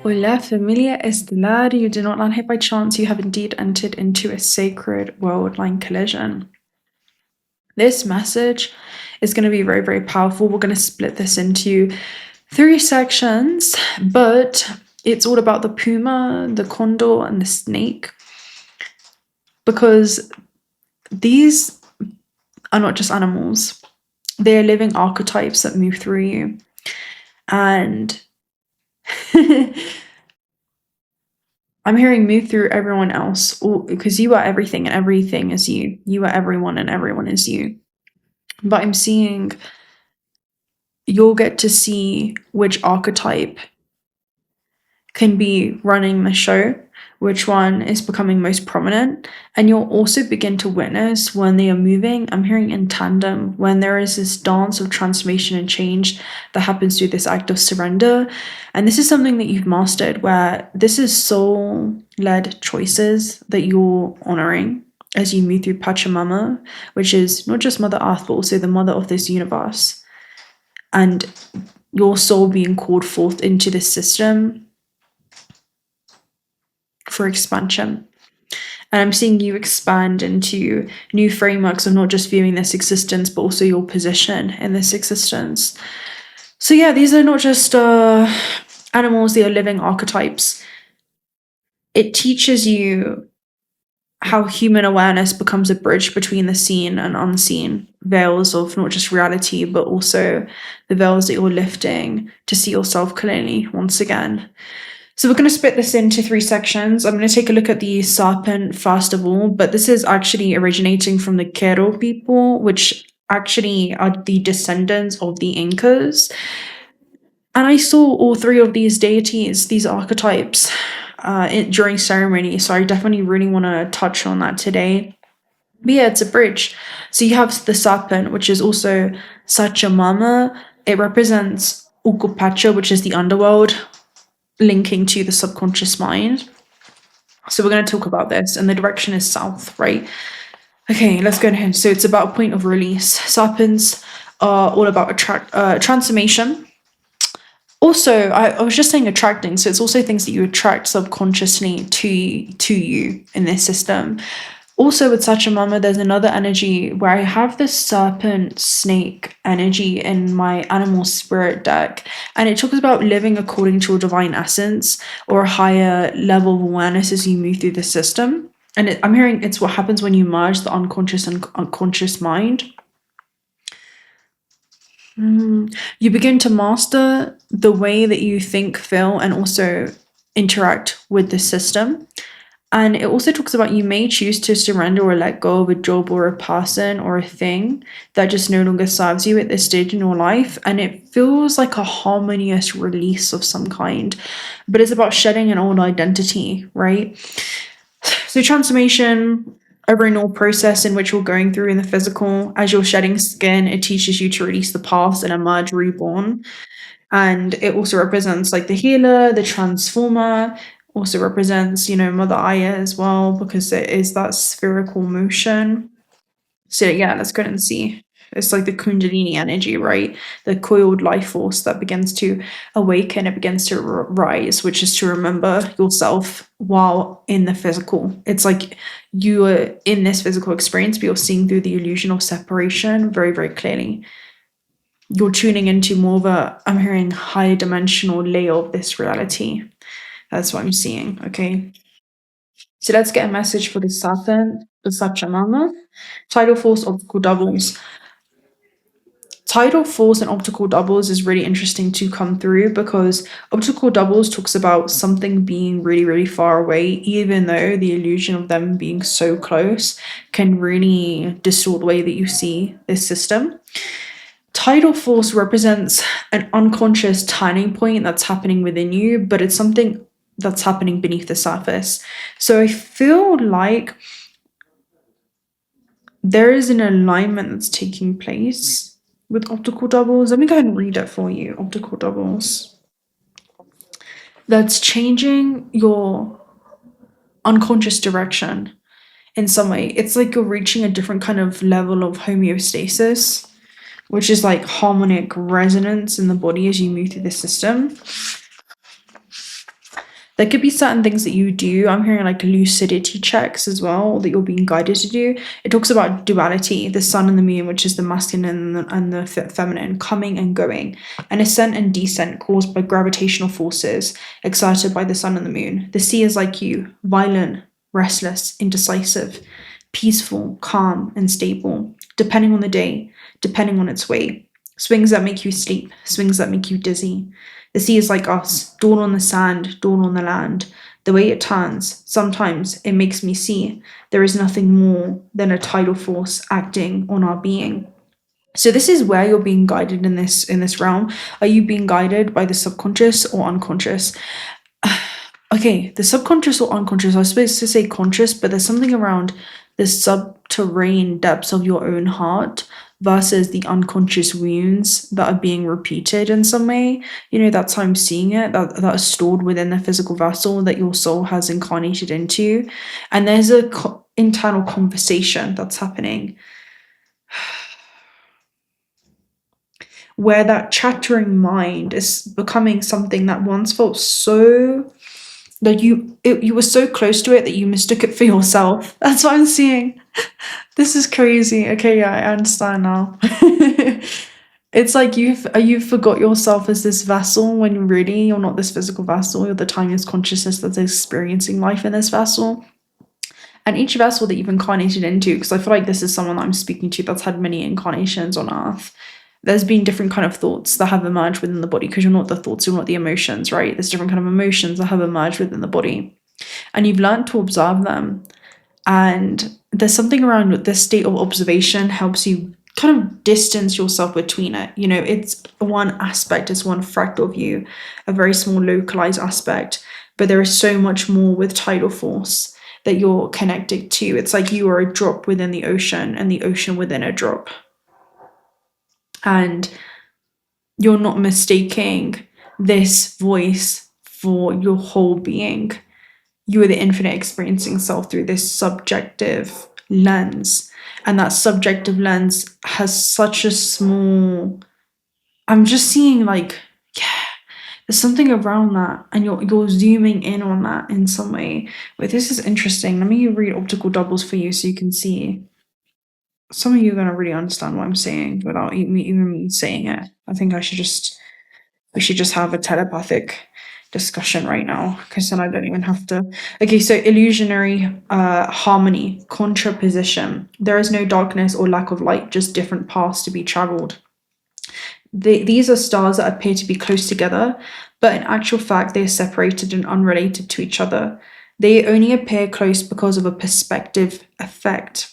Hola, familia estelar. You did not land here by chance. You have indeed entered into a sacred world line collision. This message is going to be very, very powerful. We're going to split this into 3 sections, but it's all about the puma, the condor, and the snake, because these are not just animals. They are living archetypes that move through you. And I'm hearing move through everyone else, because you are everything and everything is you. You are everyone and everyone is you. But I'm seeing you'll get to see which archetype can be running the show, which one is becoming most prominent, and you'll also begin to witness when they are moving. I'm hearing in tandem, when there is this dance of transformation and change that happens through this act of surrender. And this is something that you've mastered, where this is soul-led choices that you're honoring as you move through Pachamama, which is not just Mother Earth, but also the mother of this universe. And your soul being called forth into this system for expansion. And I'm seeing you expand into new frameworks of not just viewing this existence, but also your position in this existence. So yeah, these are not just animals, they are living archetypes. It teaches you how human awareness becomes a bridge between the seen and unseen veils of not just reality, but also the veils that you're lifting to see yourself clearly once again. So we're going to split this into 3 sections. I'm going to take a look at the serpent first of all, but this is actually originating from the Q'ero people, which actually are the descendants of the Incas. And I saw all 3 of these deities, these archetypes, during ceremony, so I definitely really want to touch on that today. But yeah, it's a bridge. So you have the serpent, which is also Pachamama. It represents Ukupacha, which is the underworld, linking to the subconscious mind. So we're going to talk about this, and the direction is south, right? Okay, let's go ahead. So it's about a point of release. Serpents are all about transformation. Also, I was just saying attracting, so it's also things that you attract subconsciously to you in this system. Also with Pachamama, there's another energy where I have this serpent snake energy in my animal spirit deck, and it talks about living according to your divine essence or a higher level of awareness as you move through the system. And I'm hearing it's what happens when you merge the unconscious and unconscious mind. You begin to master the way that you think, feel, and also interact with the system. And it also talks about you may choose to surrender or let go of a job or a person or a thing that just no longer serves you at this stage in your life. And it feels like a harmonious release of some kind, but it's about shedding an old identity, right? So transformation, a renewal process in which you're going through in the physical. As you're shedding skin, it teaches you to release the past and emerge reborn. And it also represents like the healer, the transformer, also represents, Mother Aya as well, because it is that spherical motion. So yeah, let's go ahead and see. It's like the Kundalini energy, right? The coiled life force that begins to awaken, it begins to rise, which is to remember yourself while in the physical. It's like you are in this physical experience, but you're seeing through the illusion of separation very, very clearly. You're tuning into more of I'm hearing higher dimensional layer of this reality. That's what I'm seeing, okay? So let's get a message for the serpent, the Pachamama. Tidal force, optical doubles. Tidal force and optical doubles is really interesting to come through, because optical doubles talks about something being really, really far away, even though the illusion of them being so close can really distort the way that you see this system. Tidal force represents an unconscious turning point that's happening within you, but it's something that's happening beneath the surface. So I feel like there is an alignment that's taking place with optical doubles. Let me go ahead and read it for you. Optical doubles. That's changing your unconscious direction in some way. It's like you're reaching a different kind of level of homeostasis, which is like harmonic resonance in the body as you move through the system. There could be certain things that you do. I'm hearing like lucidity checks as well that you're being guided to do. It talks about duality, the sun and the moon, which is the masculine and the feminine, coming and going, an ascent and descent caused by gravitational forces exerted by the sun and the moon. The sea is like you, violent, restless, indecisive, peaceful, calm, and stable, depending on the day, depending on its way. Swings that make you sleep, swings that make you dizzy. The sea is like us, dawn on the sand, dawn on the land. The way it turns, sometimes it makes me see there is nothing more than a tidal force acting on our being. So this is where you're being guided in this realm. Are you being guided by the subconscious or unconscious? Okay, the subconscious or unconscious, I was supposed to say conscious, but there's something around the subterranean depths of your own heart versus the unconscious wounds that are being repeated in some way. You know, that's how I'm seeing it, that are stored within the physical vessel that your soul has incarnated into. And there's a internal conversation that's happening where that chattering mind is becoming something that once felt so, like you were so close to it that you mistook it for yourself. That's what I'm seeing. This is crazy. Okay, yeah, I understand now. It's like you forgot yourself as this vessel when really you're not this physical vessel. You're the timeless consciousness that's experiencing life in this vessel. And each vessel that you've incarnated into, because I feel like this is someone that I'm speaking to that's had many incarnations on Earth, there's been different kind of thoughts that have emerged within the body, because you're not the thoughts, you're not the emotions, right? There's different kind of emotions that have emerged within the body. And you've learned to observe them. And there's something around this state of observation helps you kind of distance yourself between it. You know, it's one aspect, it's one fractal of you, a very small localized aspect. But there is so much more with tidal force that you're connected to. It's like you are a drop within the ocean and the ocean within a drop. And you're not mistaking this voice for your whole being. You are the infinite experiencing self through this subjective lens. And that subjective lens has such a small, I'm just seeing like, yeah, there's something around that. And you're zooming in on that in some way. But this is interesting. Let me read optical doubles for you so you can see. Some of you are going to really understand what I'm saying without even me saying it. I think we should just have a telepathic discussion right now, because then I don't even have to. Okay, so illusionary harmony, contraposition. There is no darkness or lack of light, just different paths to be traveled. These are stars that appear to be close together, but in actual fact, they are separated and unrelated to each other. They only appear close because of a perspective effect.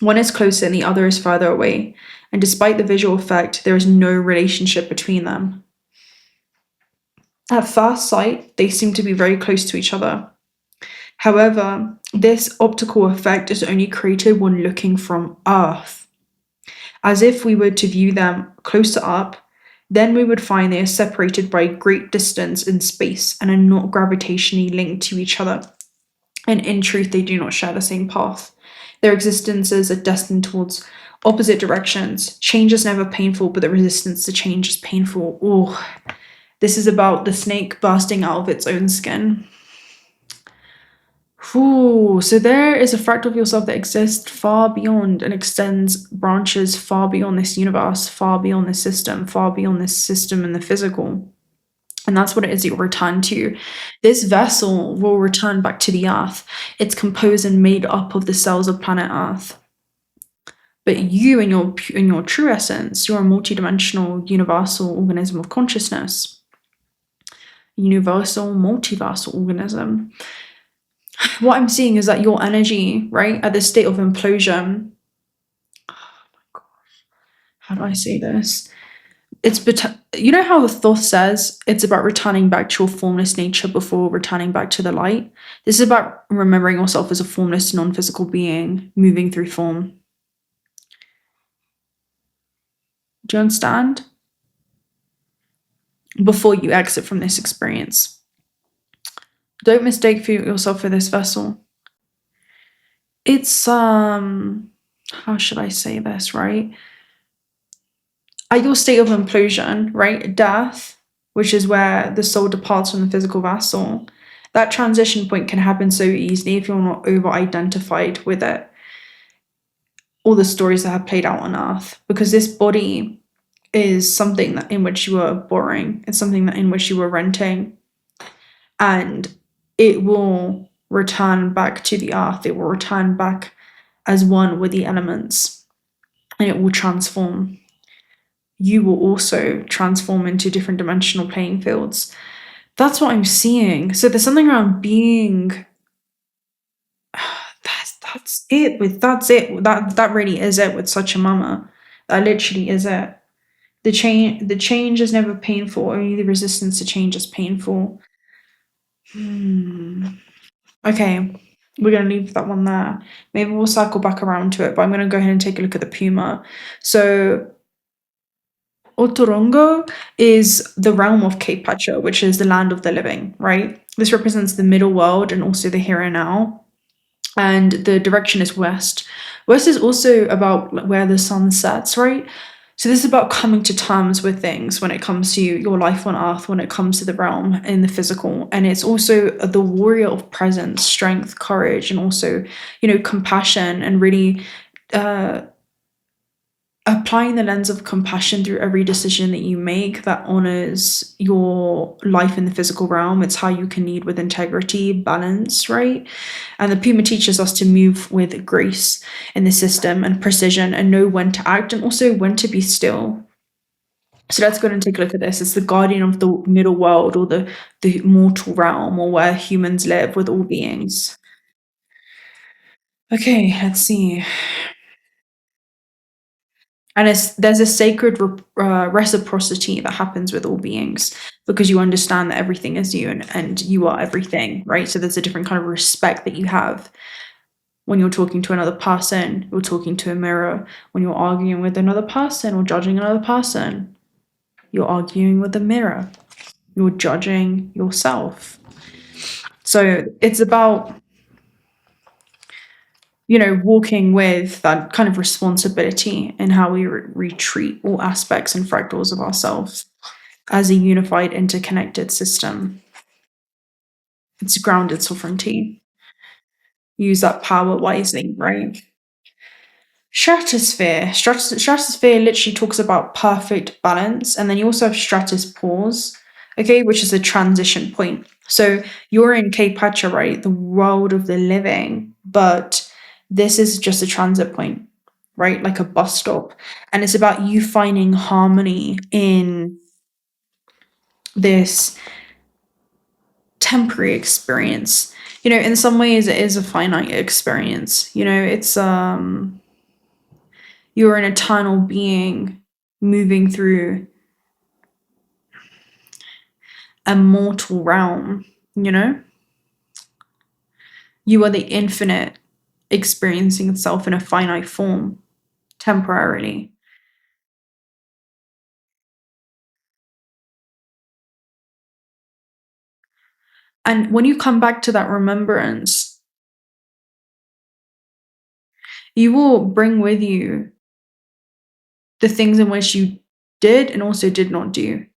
One is closer and the other is further away, and despite the visual effect, there is no relationship between them. At first sight, they seem to be very close to each other. However, this optical effect is only created when looking from Earth. As if we were to view them closer up, then we would find they are separated by great distance in space and are not gravitationally linked to each other. And in truth, they do not share the same path. Their existences are destined towards opposite directions. Change is never painful, but the resistance to change is painful. Oh, this is about the snake bursting out of its own skin. Ooh, so there is a fractal of yourself that exists far beyond and extends branches far beyond this universe, far beyond this system and the physical. And that's what it is that you'll return to. This vessel will return back to the Earth. It's composed and made up of the cells of planet Earth. But you, in your true essence, you're a multidimensional, universal organism of consciousness. Universal, multiversal organism. What I'm seeing is that your energy, right, at this state of implosion. Oh my gosh. How do I say this? You know how the Thoth says it's about returning back to your formless nature before returning back to the light? This is about remembering yourself as a formless, non-physical being moving through form. Do you understand? Before you exit from this experience. Don't mistake yourself for this vessel. It's, how should I say this, right? At your state of implosion, right, death, which is where the soul departs from the physical vessel, that transition point can happen so easily if you're not over-identified with it, all the stories that have played out on Earth, because this body is something that in which you are borrowing. It's something that in which you are renting, and it will return back to the earth. It will return back as one with the elements, and it will transform. You will also transform into different dimensional playing fields. That's what I'm seeing. So there's something around being. That's it. That really is it with such a mama. That literally is it. The change is never painful. Only the resistance to change is painful. Okay, we're going to leave that one there. Maybe we'll cycle back around to it, but I'm going to go ahead and take a look at the puma. So 𝓪𝓭𝓪𝓬𝓮 is the realm of 𝓂𝓪𝓬, which is the land of the living, right? This represents the middle world and also the here and now. And the direction is west. West is also about where the sun sets, right? So this is about coming to terms with things when it comes to your life on earth, when it comes to the realm in the physical. And it's also the warrior of presence, strength, courage, and also, compassion, and really applying the lens of compassion through every decision that you make that honors your life in the physical realm. It's how you can lead with integrity, balance, right? And the puma teaches us to move with grace in the system and precision, and know when to act and also when to be still. So let's go ahead and take a look at this. It's the guardian of the middle world, or the mortal realm, or where humans live with all beings. Okay, let's see. And there's a sacred reciprocity that happens with all beings, because you understand that everything is you, and you are everything, right? So there's a different kind of respect that you have when you're talking to another person. You're talking to a mirror. When you're arguing with another person or judging another person, you're arguing with a mirror. You're judging yourself. So it's about, walking with that kind of responsibility in how we retreat all aspects and fractals of ourselves as a unified, interconnected system. It's grounded sovereignty. Use that power wisely, right? Stratosphere. Stratosphere literally talks about perfect balance, and then you also have stratus pause, okay, which is a transition point. So you're in 𝓂𝓪𝓬, right, the world of the living, but this is just a transit point, right, like a bus stop, and it's about you finding harmony in this temporary experience. In some ways it is a finite experience. It's you're an eternal being moving through a mortal realm. You are the infinite experiencing itself in a finite form temporarily. And when you come back to that remembrance, you will bring with you the things in which you did and also did not do.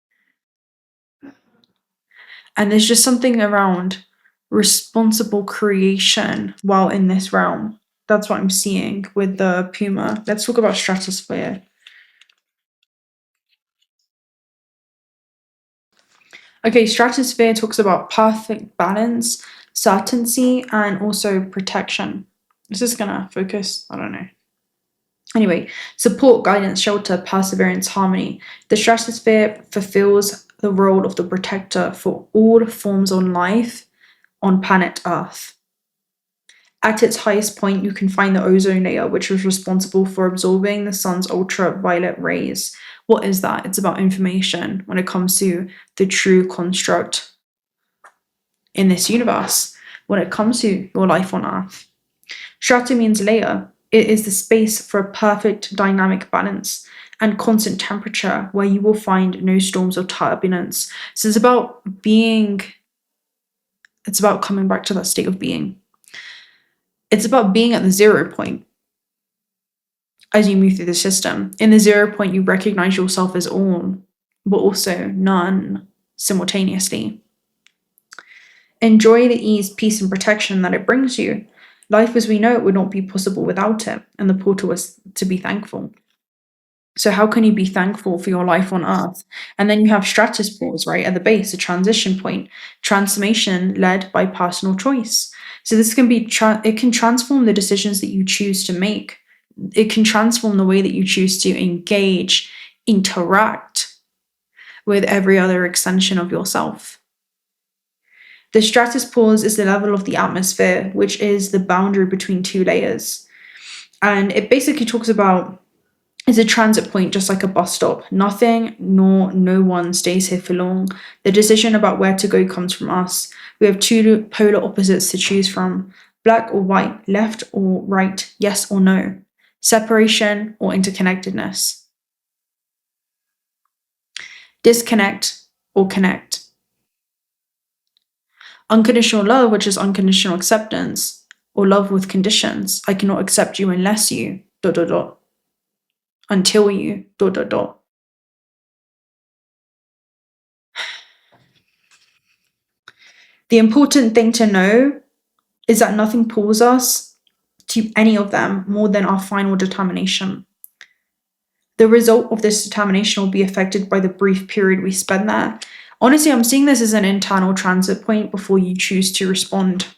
And there's just something around responsible creation while in this realm. That's what I'm seeing with the puma. Let's talk about stratosphere. Okay, stratosphere talks about perfect balance, certainty, and also protection. This is gonna focus, I don't know. Anyway, support, guidance, shelter, perseverance, harmony. The stratosphere fulfills the role of the protector for all forms of life on planet Earth. At its highest point, you can find the ozone layer, which is responsible for absorbing the sun's ultraviolet rays. What is that? It's about information when it comes to the true construct in this universe, when it comes to your life on Earth. Strato means layer. It is the space for a perfect dynamic balance and constant temperature where you will find no storms or turbulence. So it's about coming back to that state of being. It's about being at the 0 point as you move through the system. In the 0 point, you recognize yourself as all, but also none simultaneously. Enjoy the ease, peace, and protection that it brings you. Life as we know it would not be possible without it, and the portal is to be thankful. So how can you be thankful for your life on earth? And then you have stratus pause, right, at the base, a transition point, transformation led by personal choice. So this can be, it can transform the decisions that you choose to make. It can transform the way that you choose to engage, interact with every other extension of yourself. The stratus pause is the level of the atmosphere, which is the boundary between two layers. And it basically talks about, it's a transit point, just like a bus stop. Nothing nor no one stays here for long. The decision about where to go comes from us. We have two polar opposites to choose from: black or white, left or right, yes or no, separation or interconnectedness, disconnect or connect. Unconditional love, which is unconditional acceptance, or love with conditions. I cannot accept you unless you ... until you ... The important thing to know is that nothing pulls us to any of them more than our final determination. The result of this determination will be affected by the brief period we spend there. Honestly, I'm seeing this as an internal transit point before you choose to respond.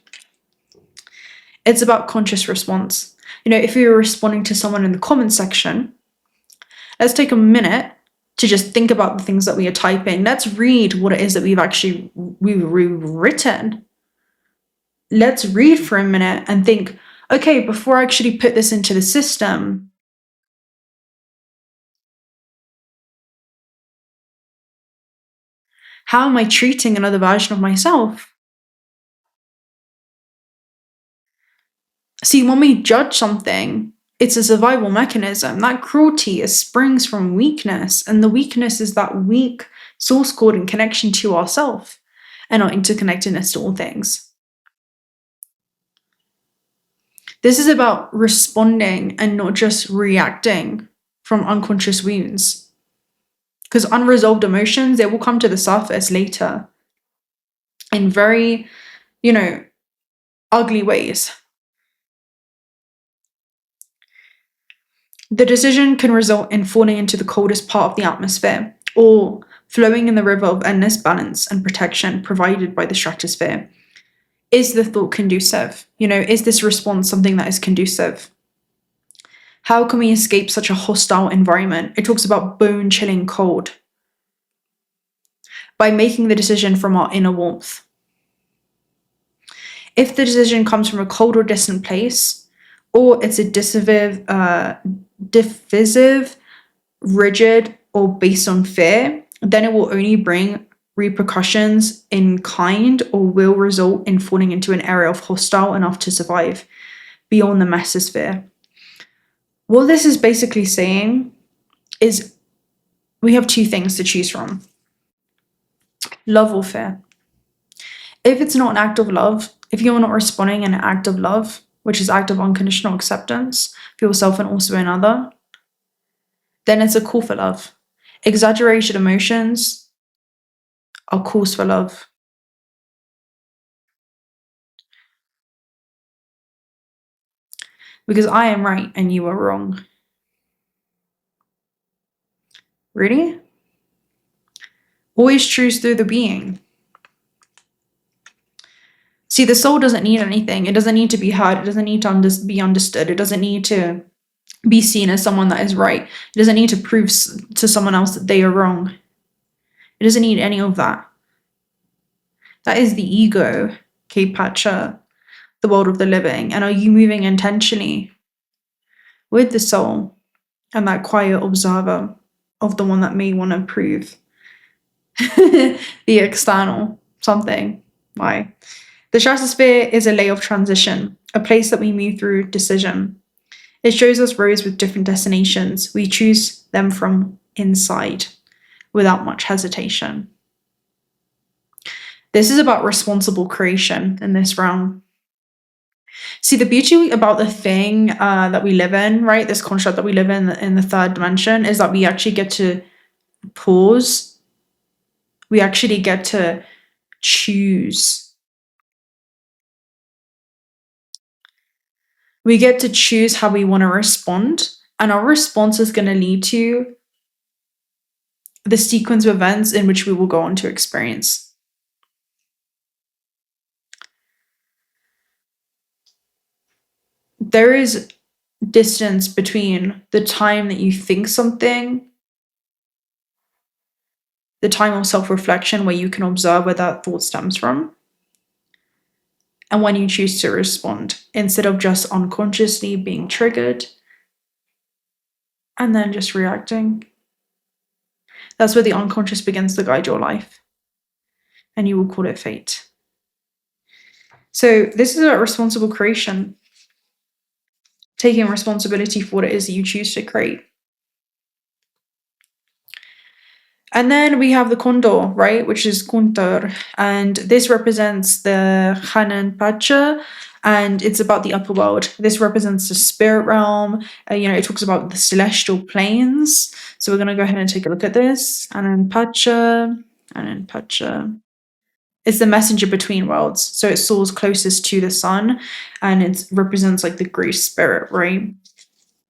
It's about conscious response. If you're responding to someone in the comment section, let's take a minute to just think about the things that we are typing. Let's read what it is that we've rewritten. Let's read for a minute and think, okay, before I actually put this into the system, how am I treating another version of myself? See, when we judge something, it's a survival mechanism. That cruelty springs from weakness, and the weakness is that weak source code and connection to ourself and our interconnectedness to all things. This is about responding and not just reacting from unconscious wounds. Because unresolved emotions, they will come to the surface later in very, ugly ways. The decision can result in falling into the coldest part of the atmosphere, or flowing in the river of endless balance and protection provided by the stratosphere. Is the thought conducive? Is this response something that is conducive? How can we escape such a hostile environment? It talks about bone-chilling cold. By making the decision from our inner warmth. If the decision comes from a cold or distant place, or it's a divisive, rigid, or based on fear, then it will only bring repercussions in kind, or will result in falling into an area of hostile enough to survive beyond the mesosphere. What this is basically saying is we have two things to choose from: love or fear. If it's not an act of love, if you're not responding in an act of love, which is act of unconditional acceptance for yourself and also another, then it's a call for love. Exaggerated emotions are calls for love. Because I am right and you are wrong. Really? Always choose through the being. See, the soul doesn't need anything. It doesn't need to be heard. It doesn't need to be understood. It doesn't need to be seen as someone that is right. It doesn't need to prove to someone else that they are wrong. It doesn't need any of that. That is the ego, 𝓂𝓪𝓗, the world of the living. And are you moving intentionally with the soul and that quiet observer of the one that may want to prove the external something? Why? The stratosphere is a layer of transition, a place that we move through decision. It shows us roads with different destinations. We choose them from inside without much hesitation. This is about responsible creation in this realm. See, the beauty about the thing that we live in, right, this construct that we live in the third dimension, is that we actually get to pause. We actually get to choose We get to choose how we want to respond, and our response is going to lead to the sequence of events in which we will go on to experience. There is distance between the time that you think something, the time of self-reflection where you can observe where that thought stems from, and when you choose to respond, instead of just unconsciously being triggered and then just reacting. That's where the unconscious begins to guide your life, and you will call it fate. So this is a responsible creation, taking responsibility for what it is that you choose to create. And then we have the condor, right, which is 𝓚𝓪, and this represents the 𝓻𝓪𝓵, and it's about the upper world. This represents the spirit realm. It talks about the celestial planes. So we're going to go ahead and take a look at this. 𝓻𝓪𝓵. It's the messenger between worlds. So it soars closest to the sun, and it represents like the great spirit, right?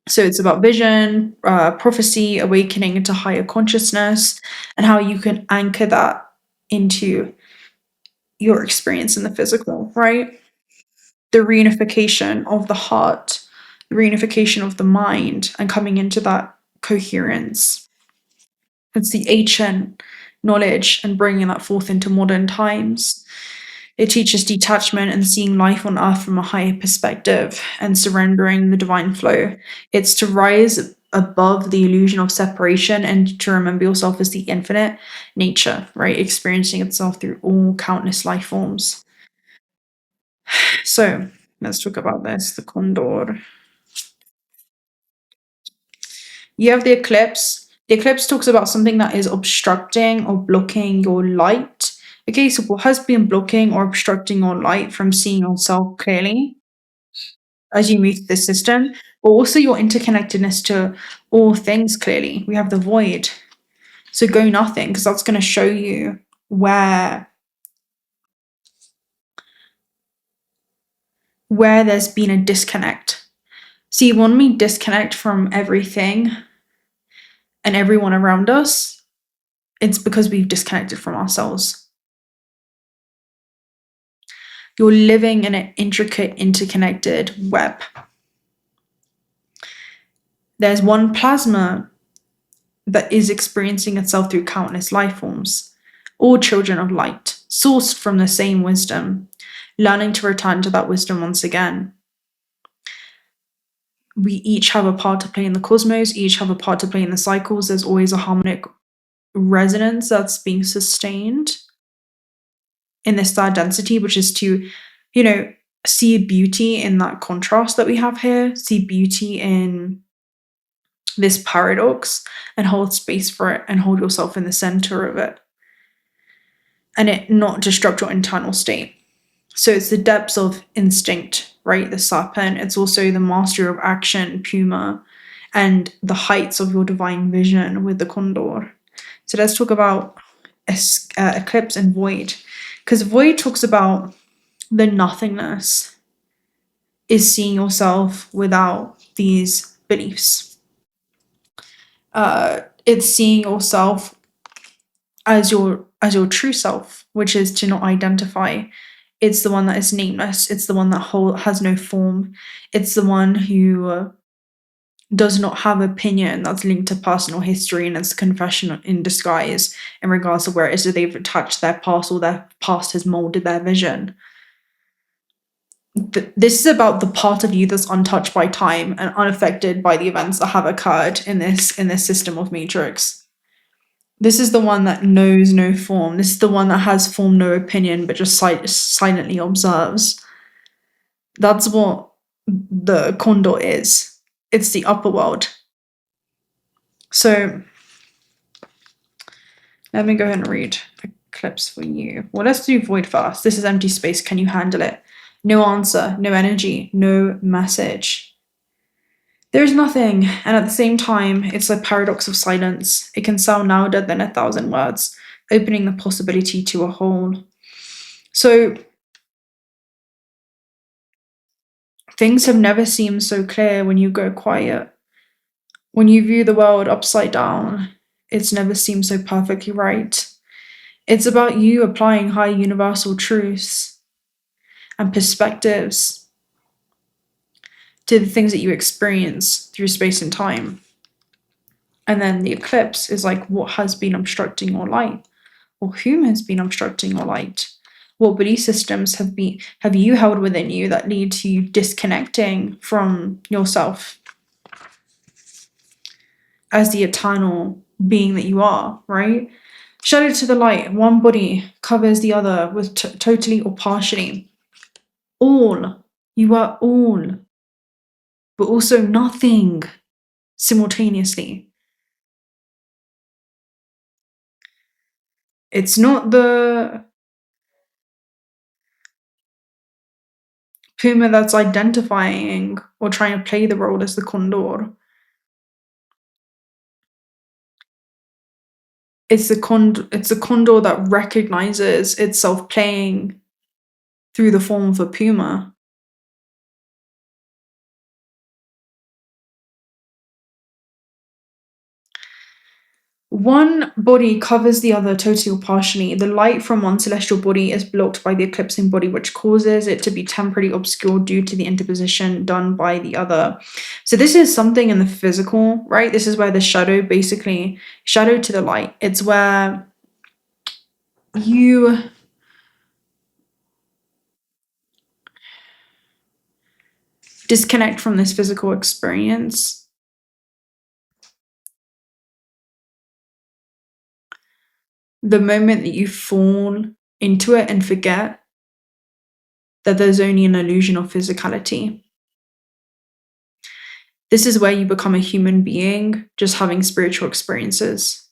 So it's about vision, prophecy, awakening into higher consciousness, and how you can anchor that into your experience in the physical, right? The reunification of the heart, the reunification of the mind, and coming into that coherence. It's the ancient knowledge and bringing that forth into modern times. It teaches detachment and seeing life on earth from a higher perspective and surrendering the divine flow. It's to rise above the illusion of separation and to remember yourself as the infinite nature, right? Experiencing itself through all countless life forms. So let's talk about this, the condor. You have the eclipse. The eclipse talks about something that is obstructing or blocking your light. Okay, so what has been blocking or obstructing your light from seeing yourself clearly as you move through the system, but also your interconnectedness to all things clearly. We have the void. So go nothing, because that's going to show you where there's been a disconnect. See, when we disconnect from everything and everyone around us, it's because we've disconnected from ourselves. You're living in an intricate, interconnected web. There's one plasma that is experiencing itself through countless life forms, all children of light, sourced from the same wisdom, learning to return to that wisdom once again. We each have a part to play in the cosmos, each have a part to play in the cycles. There's always a harmonic resonance that's being sustained in this third density, which is to, see beauty in that contrast that we have here, see beauty in this paradox and hold space for it and hold yourself in the center of it. And it not disrupt your internal state. So it's the depths of instinct, right? The serpent. It's also the mastery of action, puma, and the heights of your divine vision with the condor. So let's talk about eclipse and void. Because void talks about the nothingness, is seeing yourself without these beliefs. It's seeing yourself as your true self, which is to not identify. It's the one that is nameless. It's the one that has no form. It's the one who does not have opinion that's linked to personal history, and it's a confession in disguise in regards to where it is that they've attached their past, or their past has molded their vision. This is about the part of you that's untouched by time and unaffected by the events that have occurred in this system of matrix. This is the one that knows no form. This is the one that has form, no opinion, but just silently observes. That's what the condor is. It's the upper world. So let me go ahead and read Eclipse for you. Well, let's do void first. This is empty space. Can you handle it? No answer, no energy, no message. There's nothing, and at the same time, it's a paradox of silence. It can sound louder than 1,000 words, opening the possibility to a whole. So Things have never seemed so clear when you go quiet. When you view the world upside down, it's never seemed so perfectly right. It's about you applying high universal truths and perspectives to the things that you experience through space and time. And then the eclipse is like, what has been obstructing your light? Or whom has been obstructing your light? What belief systems have you held within you that lead to you disconnecting from yourself as the eternal being that you are, right? Shadow to the light, one body covers the other with totally or partially. All, you are all, but also nothing simultaneously. It's not the puma that's identifying or trying to play the role as the condor. It's the condor that recognizes itself playing through the form of a puma. One body covers the other totally or partially. The light from one celestial body is blocked by the eclipsing body, which causes it to be temporarily obscured due to the interposition done by the other. So this is something in the physical, right? This is where the shadow, basically, shadow to the light. It's where you disconnect from this physical experience. The moment that you fall into it and forget that there's only an illusion of physicality. This is where you become a human being, just having spiritual experiences.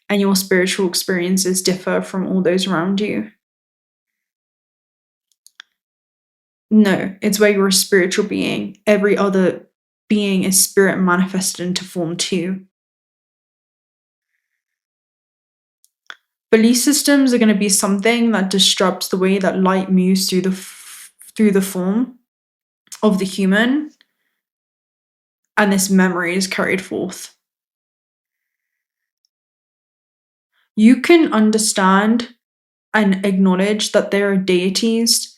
And your spiritual experiences differ from all those around you. No, it's where you're a spiritual being. Every other being is spirit manifested into form too. Belief systems are going to be something that disrupts the way that light moves through the form of the human, and this memory is carried forth. You can understand and acknowledge that there are deities,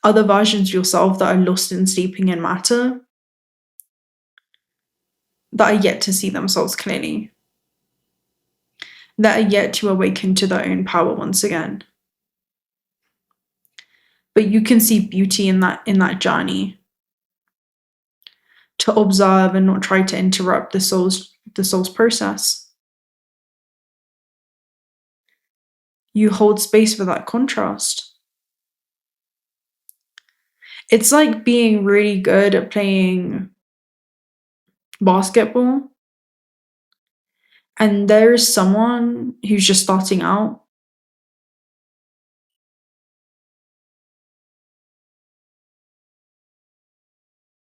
other versions of yourself that are lost in sleeping in matter, that are yet to see themselves clearly, that are yet to awaken to their own power once again. But you can see beauty in that journey, to observe and not try to interrupt the soul's process. You hold space for that contrast. It's like being really good at playing basketball, and there is someone who's just starting out.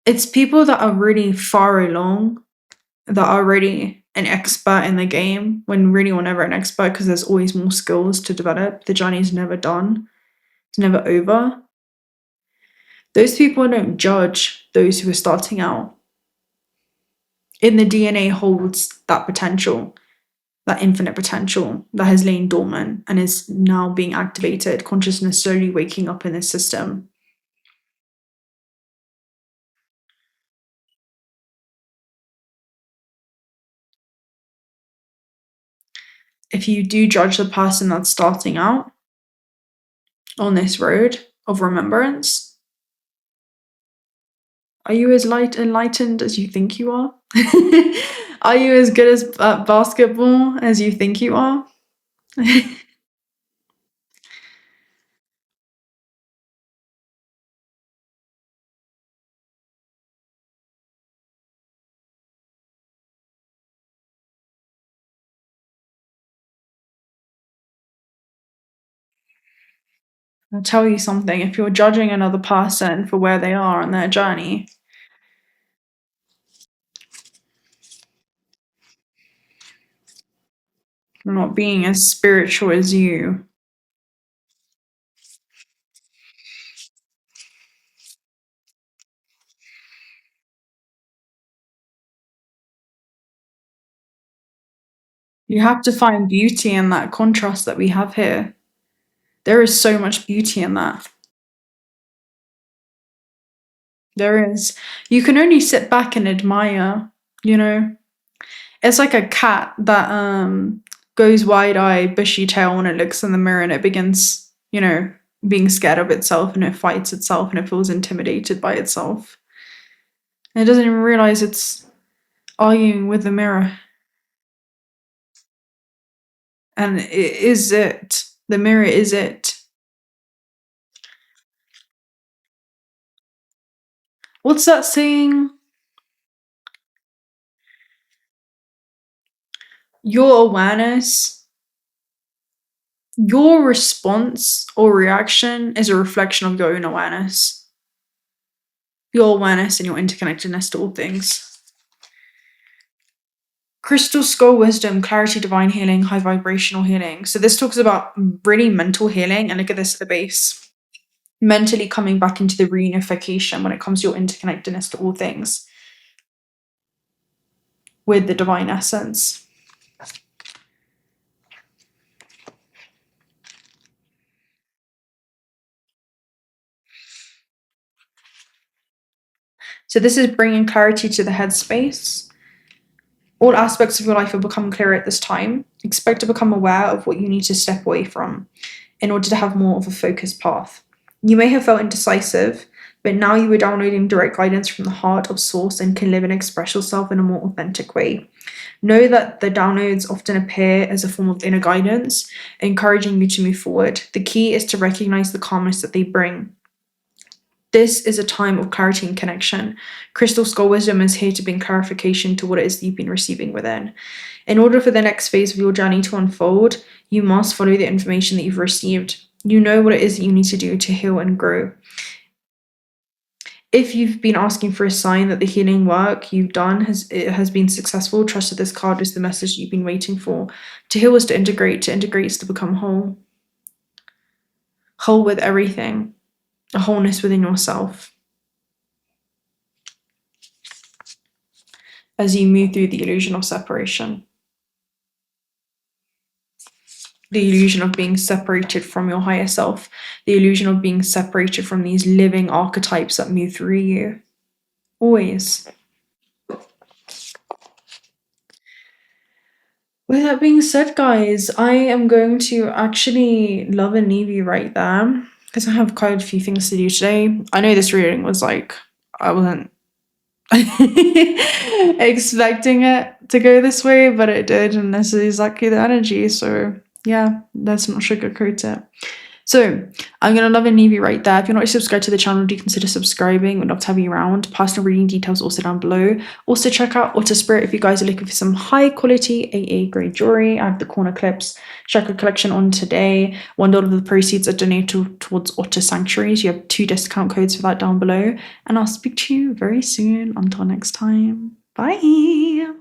It's people that are really far along, that are already an expert in the game, when really you're never an expert because there's always more skills to develop. The journey is never done. It's never over. Those people don't judge those who are starting out. In the DNA holds that potential, that infinite potential that has lain dormant and is now being activated, consciousness slowly waking up in this system. If you do judge the person that's starting out on this road of remembrance, are you as enlightened as you think you are? Are you as good at basketball as you think you are? I'll tell you something, if you're judging another person for where they are on their journey, you're not being as spiritual as you. You have to find beauty in that contrast that we have here. There is so much beauty in that. There is. You can only sit back and admire, you know? It's like a cat that goes wide-eyed, bushy tail when it looks in the mirror and it begins, being scared of itself and it fights itself and it feels intimidated by itself. And it doesn't even realize it's arguing with the mirror. And it is it. The mirror is it. What's that saying? Your awareness, your response or reaction is a reflection of your own awareness. Your awareness and your interconnectedness to all things. Crystal skull wisdom, clarity, divine healing, high vibrational healing. So this talks about really mental healing. And look at this at the base. Mentally coming back into the reunification when it comes to your interconnectedness to all things with the divine essence. So this is bringing clarity to the headspace. All aspects of your life will become clearer at this time. Expect to become aware of what you need to step away from in order to have more of a focused path. You may have felt indecisive, but now you are downloading direct guidance from the heart of source and can live and express yourself in a more authentic way. Know that the downloads often appear as a form of inner guidance, encouraging you to move forward. The key is to recognize the calmness that they bring. This is a time of clarity and connection. Crystal Skull Wisdom is here to bring clarification to what it is that you've been receiving within. In order for the next phase of your journey to unfold, you must follow the information that you've received. You know what it is that you need to do to heal and grow. If you've been asking for a sign that the healing work you've done has been successful, trust that this card is the message you've been waiting for. To heal is to integrate is to become whole. Whole with everything. A wholeness within yourself. As you move through the illusion of separation. The illusion of being separated from your higher self. The illusion of being separated from these living archetypes that move through you. Always. With that being said, guys, I am going to actually love and leave you right there because I have quite a few things to do today. I know this reading was like, I wasn't expecting it to go this way, but it did, and this is exactly the energy. So yeah, let's not sugarcoat it. So I'm gonna love and leave you right there. If you're not subscribed to the channel, do consider subscribing. We'd love to have you around. Personal reading details also down below. Also check out Otter Spirit if you guys are looking for some high quality AA grade jewelry. I have the corner clips chakra collection on today. $1 of the proceeds are donated towards Otter Sanctuaries. You have 2 discount codes for that down below. And I'll speak to you very soon. Until next time. Bye.